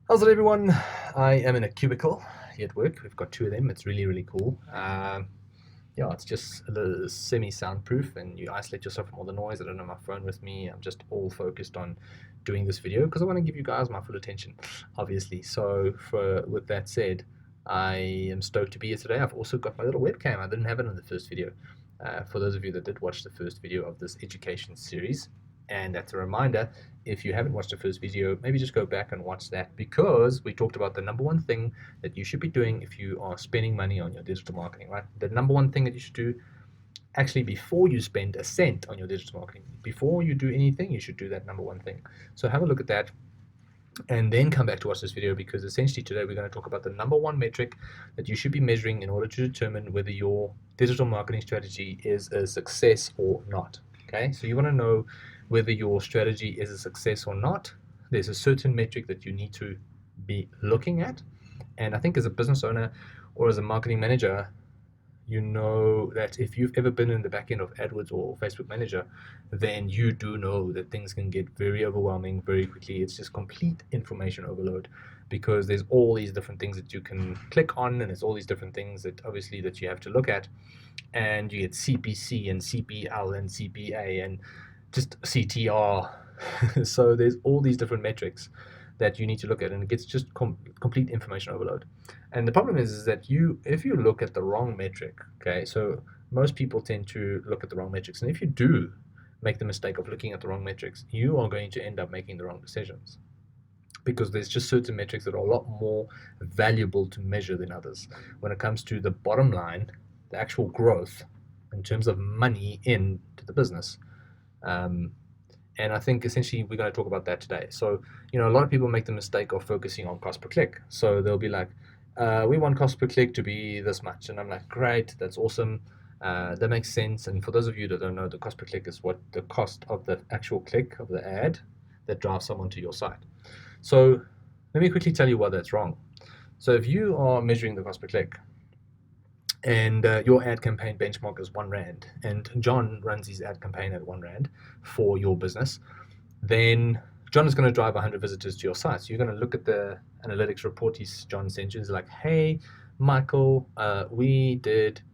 How's it, everyone? I am in a cubicle here at work. We've got two of them. It's really, really cool. Yeah, it's just a little semi-soundproof, and you isolate yourself from all the noise. I don't have my phone with me. I'm just all focused on doing this video because I want to give you guys my full attention, obviously. So, with that said, I am stoked to be here today. I've also got my little webcam. I didn't have it in the first video. For those of you that did watch the first video of this education series, and that's a reminder, if you haven't watched the first video, maybe just go back and watch that, because we talked about the number one thing that you should be doing if you are spending money on your digital marketing, right? The number one thing that you should do, actually, before you spend a cent on your digital marketing, before you do anything, you should do that number one thing. So have a look at that and then come back to watch this video, because essentially today we're going to talk about the number one metric that you should be measuring in order to determine whether your digital marketing strategy is a success or not. Okay, so you want to know whether your strategy is a success or not. There's a certain metric that you need to be looking at, and I think as a business owner or as a marketing manager, you know that if you've ever been in the back end of AdWords or Facebook Manager, then you do know that things can get very overwhelming very quickly. It's just complete information overload, because there's all these different things that you can click on, and there's all these different things that obviously that you have to look at, and you get CPC and CPL and CPA and just CTR. So there's all these different metrics that you need to look at, and it gets just complete information overload. And the problem is that if you look at the wrong metric, okay, so most people tend to look at the wrong metrics, and if you do make the mistake of looking at the wrong metrics, you are going to end up making the wrong decisions, because there's just certain metrics that are a lot more valuable to measure than others when it comes to the bottom line, the actual growth in terms of money into the business. And I think essentially we're going to talk about that today. So, a lot of people make the mistake of focusing on cost per click. So they'll be like, we want cost per click to be this much. And I'm like, great, that's awesome. That makes sense. And for those of you that don't know, the cost per click is what the cost of the actual click of the ad that drives someone to your site. So let me quickly tell you why that's wrong. So if you are measuring the cost per click, and your ad campaign benchmark is R1, and John runs his ad campaign at R1 for your business, then John is going to drive 100 visitors to your site. So you're going to look at the analytics report John sent you. It's like, hey, Michael,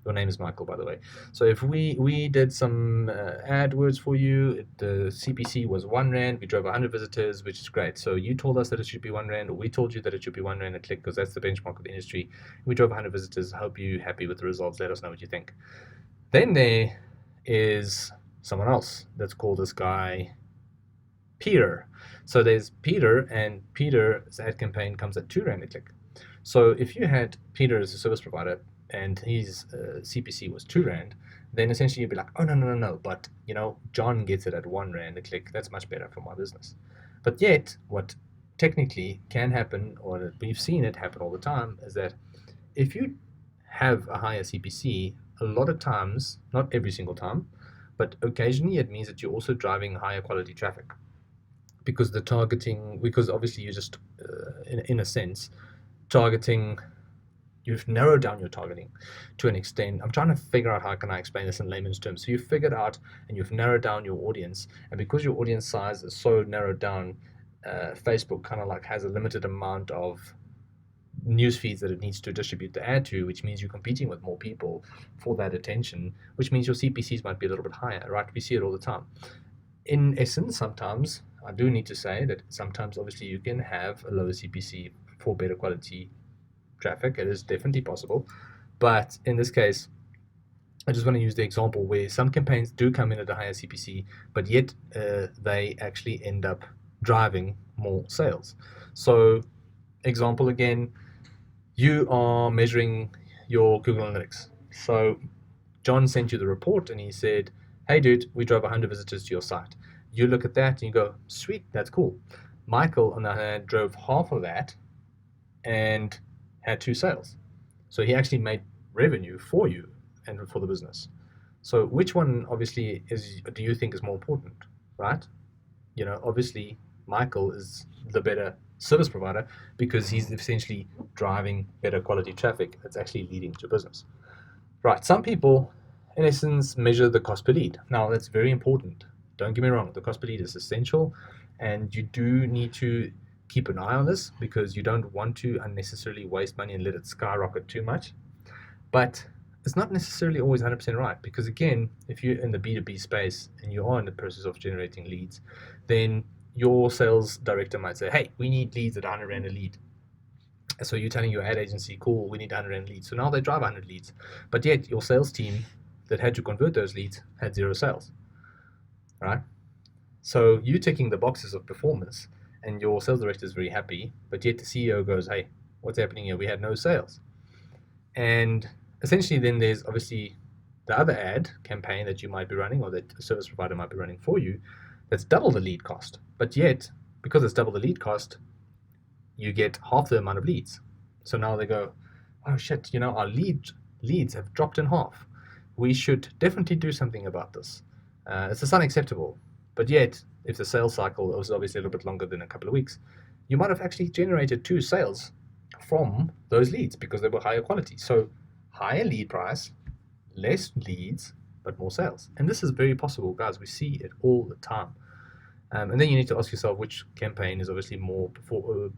your name is Michael, by the way. So if we did some AdWords for you, the CPC was R1, we drove 100 visitors, which is great. So you told us that it should be R1, or we told you that it should be R1 a click, because that's the benchmark of the industry. We drove 100 visitors. Hope you're happy with the results. Let us know what you think. Then there is someone else. Let's call this guy Peter. So there's Peter, and Peter's ad campaign comes at R2 a click. So if you had Peter as a service provider and his CPC was R2, then essentially you'd be like, oh, no, but John gets it at R1 a click. That's much better for my business. But yet, what technically can happen, or we've seen it happen all the time, is that if you have a higher CPC, a lot of times, not every single time, but occasionally, it means that you're also driving higher quality traffic, because obviously you're just, in a sense, targeting. You've narrowed down your targeting to an extent. I'm trying to figure out how can I explain this in layman's terms. So you've figured out and you've narrowed down your audience, and because your audience size is so narrowed down, Facebook kind of like has a limited amount of news feeds that it needs to distribute the ad to, which means you're competing with more people for that attention, which means your CPCs might be a little bit higher, right? We see it all the time. In essence, sometimes I do need to say that sometimes obviously you can have a lower CPC for better quality traffic. It is definitely possible, but in this case, I just want to use the example where some campaigns do come in at a higher CPC, but yet they actually end up driving more sales. So, example again, you are measuring your Google Analytics. So, John sent you the report and he said, hey dude, we drove 100 visitors to your site. You look at that and you go, sweet, that's cool. Michael, on the other hand, drove half of that and had 2 sales. So he actually made revenue for you and for the business. So which one obviously do you think is more important, right? Obviously Michael is the better service provider, because he's essentially driving better quality traffic that's actually leading to business. Right, some people in essence measure the cost per lead. Now that's very important. Don't get me wrong, the cost per lead is essential, and you do need to keep an eye on this because you don't want to unnecessarily waste money and let it skyrocket too much. But it's not necessarily always 100% right because, again, if you're in the B2B space and you are in the process of generating leads, then your sales director might say, hey, we need leads at 100 Rand a lead. So you're telling your ad agency, cool, we need 100 Rand leads. So now they drive 100 leads. But yet your sales team that had to convert those leads had 0 sales, right? So you're ticking the boxes of performance and your sales director is very happy, but yet the CEO goes, hey, what's happening here? We had no sales. And essentially then there's obviously the other ad campaign that you might be running or that a service provider might be running for you that's double the lead cost. But yet, because it's double the lead cost, you get half the amount of leads. So now they go, oh shit, our leads have dropped in half. We should definitely do something about this. It's just unacceptable. But yet, if the sales cycle was obviously a little bit longer than a couple of weeks, you might have actually generated 2 sales from those leads because they were higher quality. So higher lead price, less leads, but more sales. And this is very possible, guys. We see it all the time. And then you need to ask yourself which campaign is obviously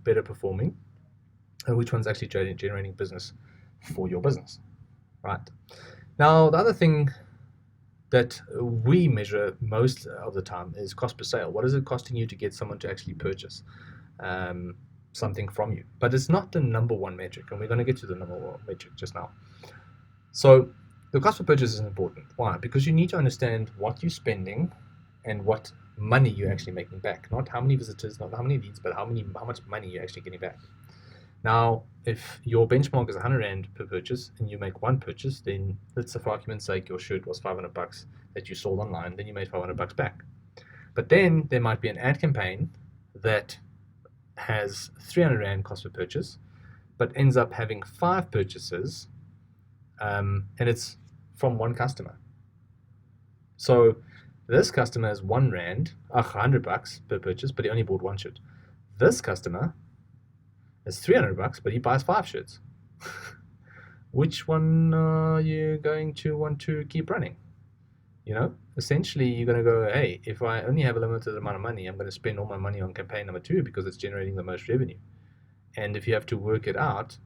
better performing and which one's actually generating business for your business, right? Now, the other thing that we measure most of the time is cost per sale. What is it costing you to get someone to actually purchase something from you? But it's not the number one metric, and we're going to get to the number one metric just now. So the cost per purchase is important. Why? Because you need to understand what you're spending and what money you're actually making back. Not how many visitors, not how many leads, but how much money you're actually getting back. Now, if your benchmark is 100 Rand per purchase and you make one purchase, then let's say for argument's sake your shirt was 500 bucks that you sold online, then you made 500 bucks back. But then there might be an ad campaign that has 300 Rand cost per purchase, but ends up having 5 purchases, and it's from one customer. So this customer has 100 bucks per purchase, but he only bought one shirt. This customer is 300 bucks, but he buys 5 shirts. Which one are you going to want to keep running? Essentially you're going to go, hey, if I only have a limited amount of money, I'm going to spend all my money on campaign number 2 because it's generating the most revenue. And if you have to work it out,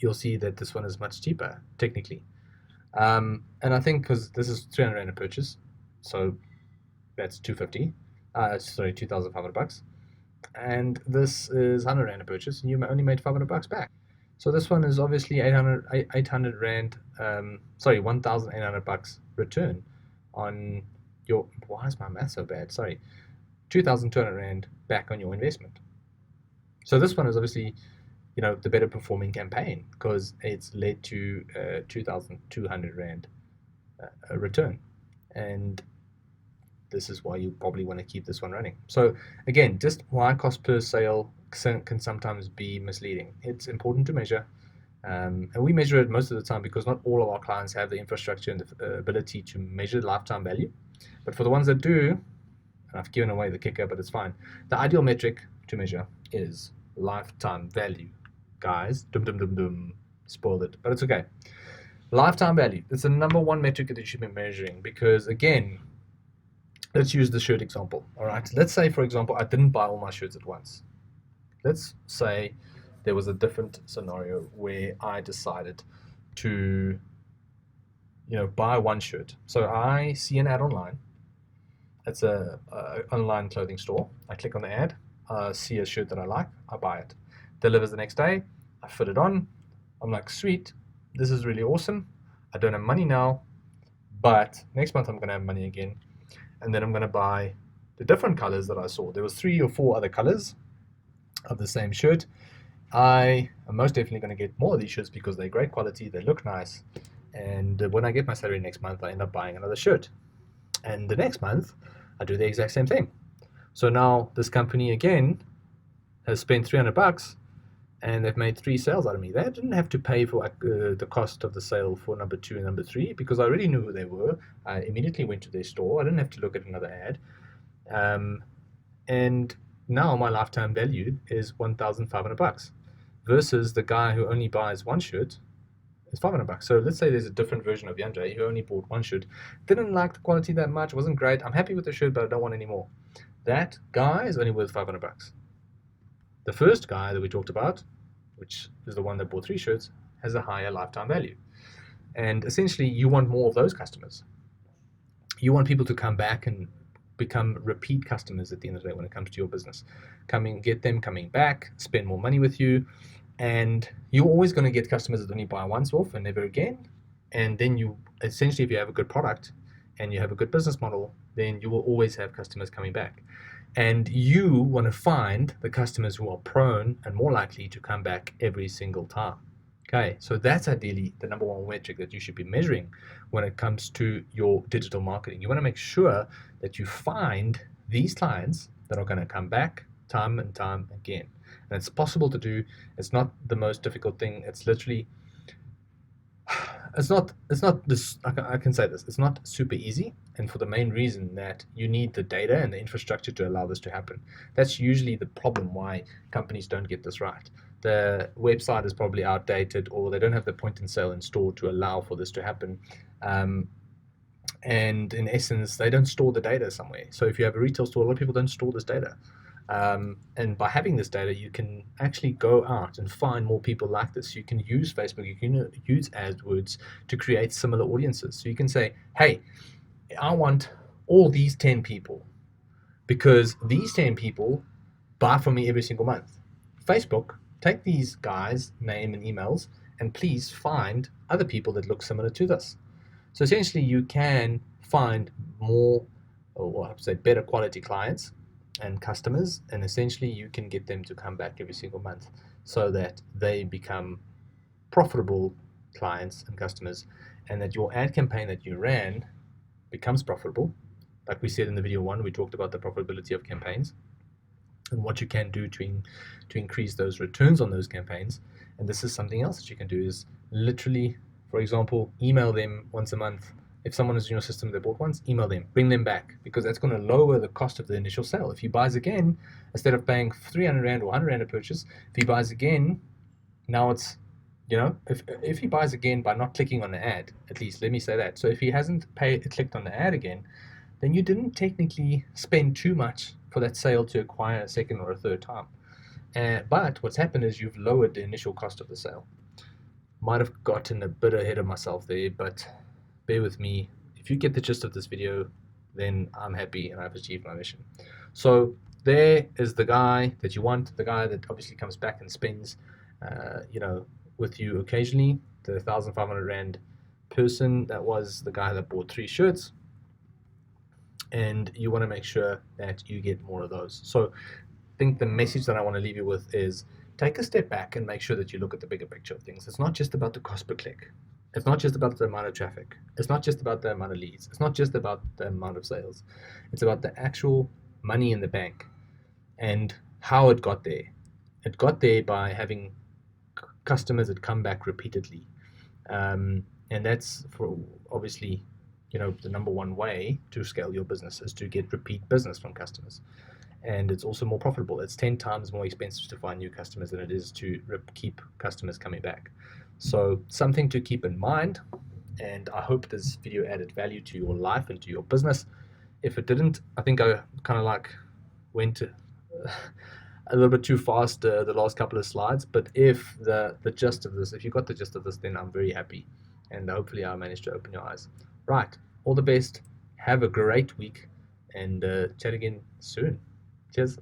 you'll see that this one is much cheaper, technically. And I think because this is 300 Rand a purchase, so that's 2,500 bucks. And this is 100 Rand a purchase, and you only made 500 bucks back. So this one is obviously 800 Rand, 1,800 bucks return on your, why is my math so bad? 2,200 Rand back on your investment. So this one is obviously, the better performing campaign because it's led to 2,200 Rand return. And this is why you probably want to keep this one running. So again, just why cost per sale can sometimes be misleading. It's important to measure, and we measure it most of the time because not all of our clients have the infrastructure and the ability to measure lifetime value. But for the ones that do, and I've given away the kicker, but it's fine, the ideal metric to measure is lifetime value. Guys, spoiled it, but it's okay. Lifetime value, it's the number one metric that you should be measuring because, again, let's use the shirt example. All right. Let's say, for example, I didn't buy all my shirts at once. Let's say there was a different scenario where I decided to, buy one shirt. So I see an ad online. It's a online clothing store. I click on the ad. I see a shirt that I like. I buy it. Delivers the next day. I fit it on. I'm like, sweet. This is really awesome. I don't have money now, but next month I'm going to have money again. And then I'm going to buy the different colors that I saw. There was 3 or 4 other colors of the same shirt. I am most definitely going to get more of these shirts because they're great quality, they look nice, and when I get my salary next month, I end up buying another shirt. And the next month, I do the exact same thing. So now this company again has spent 300 bucks and they've made 3 sales out of me. They didn't have to pay for the cost of the sale for number 2 and number 3 because I already knew who they were. I immediately went to their store. I didn't have to look at another ad. And now my lifetime value is 1,500 bucks versus the guy who only buys one shirt is 500 bucks. So let's say there's a different version of Yandre who only bought one shirt, didn't like the quality that much, wasn't great. I'm happy with the shirt, but I don't want any more. That guy is only worth 500 bucks. The first guy that we talked about, which is the one that bought 3 shirts, has a higher lifetime value. And essentially, you want more of those customers. You want people to come back and become repeat customers at the end of the day when it comes to your business. Get them coming back, spend more money with you, and you're always going to get customers that only buy once off and never again. And then you essentially, if you have a good product and you have a good business model, then you will always have customers coming back. And you want to find the customers who are prone and more likely to come back every single time. Okay, so that's ideally the number one metric that you should be measuring when it comes to your digital marketing. You want to make sure that you find these clients that are going to come back time and time again. And it's possible to do. It's not the most difficult thing. It's literally, it's not this, I can say this, it's not super easy. And for the main reason that you need the data and the infrastructure to allow this to happen. That's usually the problem why companies don't get this right. The website is probably outdated, or they don't have the point and sale installed to allow for this to happen. And in essence, they don't store the data somewhere. So if you have a retail store, a lot of people don't store this data. And by having this data, you can actually go out and find more people like this. You can use Facebook, you can use AdWords to create similar audiences. So you can say, hey, I want all these 10 people because these 10 people buy from me every single month. Facebook, take these guys' name and emails and please find other people that look similar to this. So essentially you can find more, or I would say better quality clients and customers, and essentially you can get them to come back every single month so that they become profitable clients and customers, and that your ad campaign that you ran becomes profitable. Like we said in the video 1, we talked about the profitability of campaigns and what you can do to increase those returns on those campaigns. And this is something else that you can do, is literally, for example, email them once a month. If someone is in your system, they bought once, email them, bring them back, because that's going to lower the cost of the initial sale. If he buys again, instead of paying 300 Rand or 100 Rand a purchase, if he buys again, now it's, if he buys again by not clicking on the ad, at least let me say that. So if he hasn't clicked on the ad again, then you didn't technically spend too much for that sale to acquire a second or a third time. But what's happened is you've lowered the initial cost of the sale. Might have gotten a bit ahead of myself there, but bear with me. If you get the gist of this video, then I'm happy and I've achieved my mission. So there is the guy that you want, the guy that obviously comes back and spends, with you occasionally, the 1,500 Rand person. That was the guy that bought 3 shirts. And you want to make sure that you get more of those. So I think the message that I want to leave you with is take a step back and make sure that you look at the bigger picture of things. It's not just about the cost per click. It's not just about the amount of traffic. It's not just about the amount of leads. It's not just about the amount of sales. It's about the actual money in the bank and how it got there. It got there by having customers that come back repeatedly. And that's for obviously, the number one way to scale your business is to get repeat business from customers. And it's also more profitable. It's 10 times more expensive to find new customers than it is to keep customers coming back. So something to keep in mind, and I hope this video added value to your life and to your business. If it didn't, I think I kind of went a little bit too fast the last couple of slides, but if the gist of this, if you got the gist of this, then I'm very happy, and hopefully I managed to open your eyes. Right, all the best, have a great week, and chat again soon. Cheers.